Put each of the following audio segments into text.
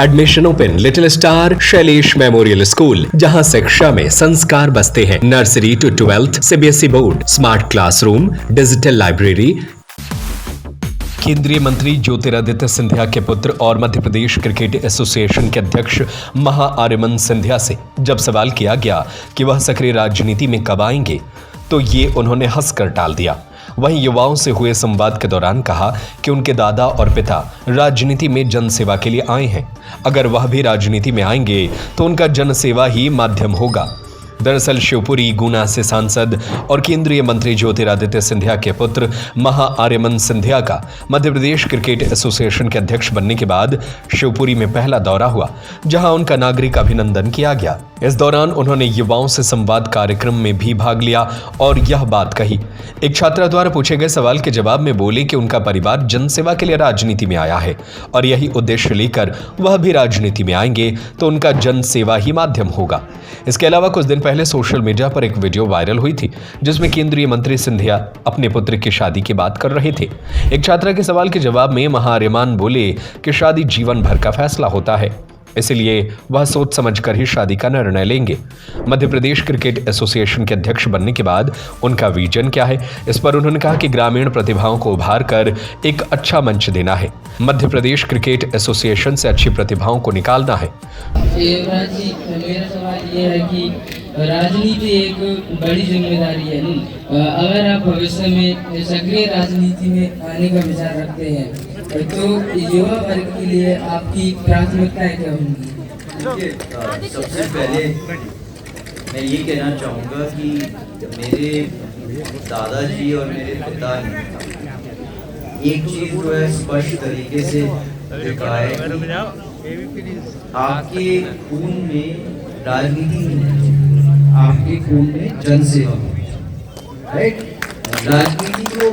Admission open little star Shailesh memorial school, जहां शिक्षा में संस्कार बसते हैं। Nursery to 12th CBSE board, smart classroom, digital library. केंद्रीय मंत्री ज्योतिरादित्य सिंधिया के पुत्र और मध्य प्रदेश क्रिकेट एसोसिएशन के अध्यक्ष महाआर्यमन सिंधिया से जब सवाल किया गया कि वह सक्रिय राजनीति में कब आएंगे, तो ये उन्होंने हंसकर टाल दिया। वहीं युवाओं से हुए संवाद के दौरान कहा कि उनके दादा और पिता राजनीति में जनसेवा के लिए आए हैं। अगर वह भी राजनीति में आएंगे तो उनका जनसेवा ही माध्यम होगा। दरअसल शिवपुरी गुना से सांसद और केंद्रीय मंत्री ज्योतिरादित्य सिंधिया के पुत्र महाआर्यमन सिंधिया का मध्य प्रदेश क्रिकेट एसोसिएशन के अध्यक्ष बनने के बाद शिवपुरी में पहला दौरा हुआ, जहां उनका नागरिक अभिनंदन किया गया। इस दौरान उन्होंने युवाओं से संवाद कार्यक्रम में भी भाग लिया और यह बात कही। एक छात्रा द्वारा पूछे गए सवाल के जवाब में बोले कि उनका परिवार जनसेवा के लिए राजनीति में आया है और यही उद्देश्य लेकर वह भी राजनीति में आएंगे तो उनका जनसेवा ही माध्यम होगा। इसके अलावा कुछ दिन पहले सोशल मीडिया पर एक वीडियो वायरल हुई थी, जिसमें केंद्रीय मंत्री सिंधिया अपने पुत्र की शादी की बात कर रहे थे। एक छात्रा के सवाल के जवाब में महाआर्यमन बोले कि शादी जीवन भर का फैसला होता है, इसलिए वह सोच समझकर ही शादी का निर्णय लेंगे। मध्य प्रदेश क्रिकेट एसोसिएशन के अध्यक्ष बनने के बाद उनका विजन क्या है, इस पर उन्होंने कहा कि ग्रामीण प्रतिभाओं को उभार कर एक अच्छा मंच देना है। मध्य प्रदेश क्रिकेट एसोसिएशन से अच्छी प्रतिभाओं को निकालना है। मेरा सवाल ये है कि राजनीति एक बड़ी जिम्मेदारी है। अगर आप भविष्य में सक्रिय राजनीति में आने का विचार रखते हैं तो युवा वर्ग के लिए आपकी प्राथमिकताएं क्या होंगी? सबसे पहले मैं ये कहना चाहूँगा कि मेरे दादाजी और मेरे पिता ने एक चीज़ जो है स्पष्ट तरीके से दिखा है कि आपके खून में राजनीति नहीं, आपके खून में जनसेवा, राइट? राजनीति तो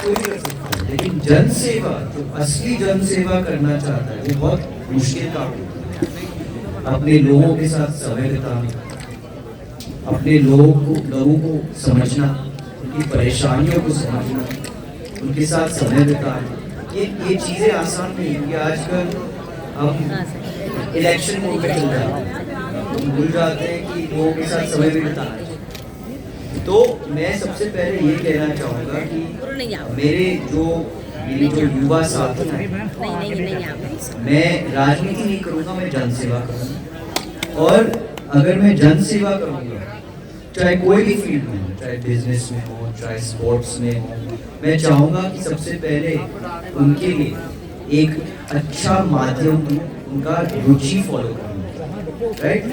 कोई कर सकता है, लेकिन जनसेवा, जो असली जनसेवा करना चाहता है वो बहुत मुश्किल काम होता है। अपने लोगों के साथ समय बिताना, अपने लोगों को समझना, उनकी परेशानियों को समझना, उनके साथ समय बिताना, ये चीज़ें आसान नहीं क्योंकि आजकल हम इलेक्शन में चल रहे हैं, हम भूल जाते हैं कि लोगों के साथ समय भी बिताना है। तो मैं सबसे पहले ये कहना चाहूँगा कि मेरे जो युवा साथी हैं, मैं राजनीति नहीं करूँगा, मैं जनसेवा करूँगा। और अगर मैं जनसेवा करूँगा, चाहे कोई भी फील्ड में हो, चाहे बिजनेस में हो, चाहे स्पोर्ट्स में हो, मैं चाहूँगा कि सबसे पहले उनके लिए एक अच्छा माध्यम उनका रुचि फॉलो करना, राइट?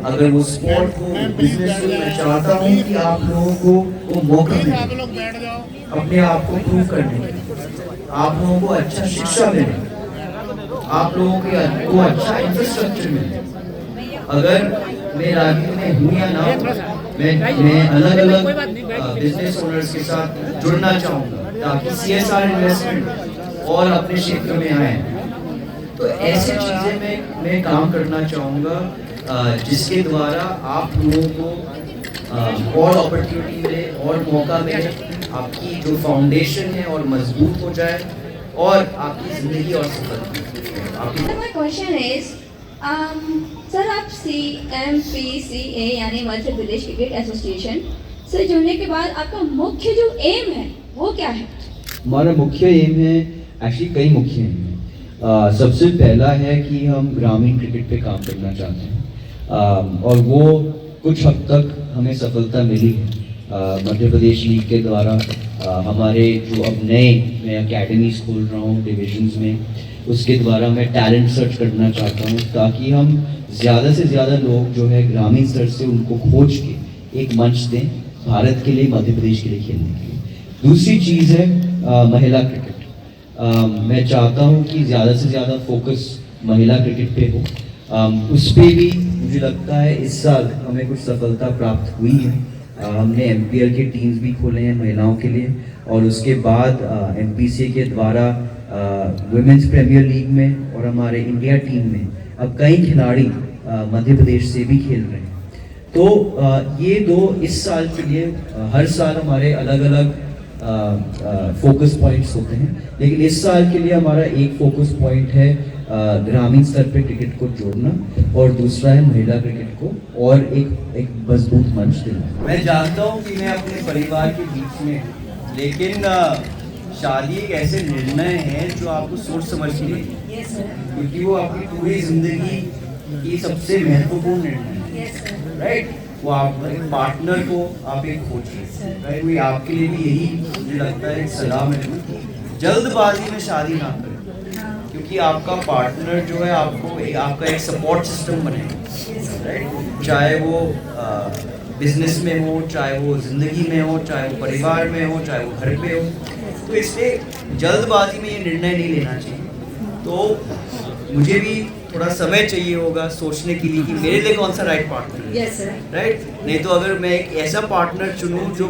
अगर वो स्पोर्ट हो, बिजनेस हो, मैं चाहता हूँ कि आप लोगों को वो मौका मिले अपने आप को प्रूव करने के, आप लोगों को अच्छा शिक्षा मिले, आप लोगों को अच्छा इंफ्रास्ट्रक्चर मिले। अगर मैं राजनीति में हूँ या ना हूँ, मैं अलग अलग बिजनेस ओनर्स के साथ जुड़ना चाहूँगा ताकि CSR इन्वेस्टमेंट और अपने क्षेत्र में आए। तो ऐसी चीज़ें मैं काम करना चाहूँगा जिसके द्वारा आप लोगों को और अपॉर्चुनिटी मिले और मौका मिले, आपकी जो फाउंडेशन है और मजबूत हो जाए और आपकी ज़िंदगी और सफल। My question is, सर आप CMPCA यानी मध्य प्रदेश क्रिकेट एसोसिएशन से जुड़ने के बाद आपका मुख्य जो एम है वो क्या है? हमारा मुख्य एम है, एक्चुअली कई मुख्य एम है। सबसे पहला है कि हम ग्रामीण क्रिकेट पे काम करना चाहते हैं और वो कुछ हद तक हमें सफलता मिली है। मध्य प्रदेश लीग के द्वारा हमारे जो अब मैं अकेडमीज खोल रहा हूँ डिविजन्स में, उसके द्वारा मैं टैलेंट सर्च करना चाहता हूँ ताकि हम ज़्यादा से ज़्यादा लोग जो है ग्रामीण स्तर से उनको खोज के एक मंच दें भारत के लिए, मध्य प्रदेश के लिए खेलने के लिए। दूसरी चीज़ है महिला क्रिकेट। मैं चाहता हूँ कि ज़्यादा से ज़्यादा फोकस महिला क्रिकेट पे हो। उस पर भी मुझे लगता है इस साल हमें कुछ सफलता प्राप्त हुई है। हमने MPL के टीम्स भी खोले हैं महिलाओं के लिए और उसके बाद MPCA के द्वारा वुमेन्स प्रीमियर लीग में और हमारे इंडिया टीम में अब कई खिलाड़ी मध्य प्रदेश से भी खेल रहे हैं। तो ये दो इस साल के लिए हर साल हमारे अलग अलग फोकस पॉइंट्स होते हैं, लेकिन इस साल के लिए हमारा एक फोकस पॉइंट है ग्रामीण स्तर पे क्रिकेट को जोड़ना, और दूसरा है महिला क्रिकेट को और एक मजबूत मंच देना। मैं जानता हूँ कि मैं अपने परिवार के बीच में हूँ, लेकिन शादी एक ऐसे निर्णय है जो आपको सोच समझ के लिए, क्योंकि वो आपकी पूरी जिंदगी की सबसे महत्वपूर्ण निर्णय है, राइट। वो आप एक पार्टनर को आप एक खोजिए, राइट। वो आपके लिए भी यही मुझे लगता है एक सलाह है कि जल्दबाजी में शादी ना करें, क्योंकि आपका पार्टनर जो है आपका एक सपोर्ट सिस्टम बनेगा, राइट। चाहे वो बिजनेस में हो, चाहे वो ज़िंदगी में हो, चाहे वो परिवार में हो, चाहे वो घर पे हो, तो इसलिए जल्दबाजी में ये निर्णय नहीं लेना चाहिए। तो मुझे भी थोड़ा समय चाहिए होगा सोचने के लिए कि मेरे लिए कौन सा राइट पार्टनर है, राइट। नहीं तो अगर मैं एक ऐसा पार्टनर चुनूं जो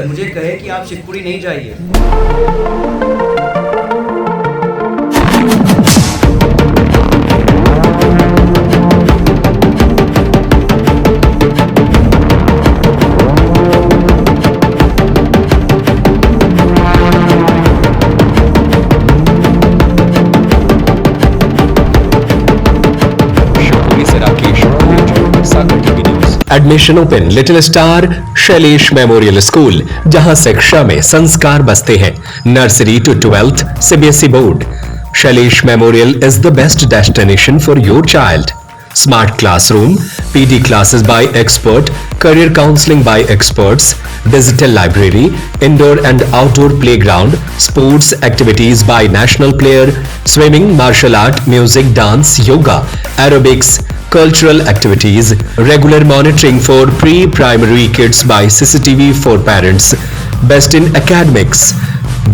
मुझे कहे कि आप शिवपुरी नहीं जाइए। Admission open little star Shailesh memorial school, जहां शिक्षा में संस्कार बसते हैं। Nursery to 12th CBSE board. Shailesh memorial is the best destination for your child. Smart classroom, PD classes by expert, career counseling by experts, digital library, indoor and outdoor playground, sports activities by national player, swimming, martial art, music, dance, yoga, aerobics, cultural activities, regular monitoring for pre-primary kids by CCTV for parents, best in academics.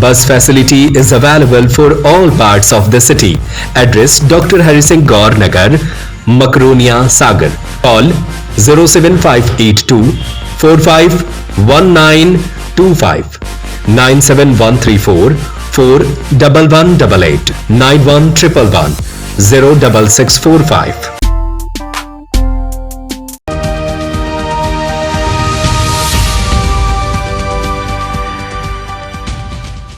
Bus facility is available for all parts of the city. Address Dr. Hari Singh Gaur Nagar, Makronia, Sagar. Call 07582 451925 97134 41188 91111 06645.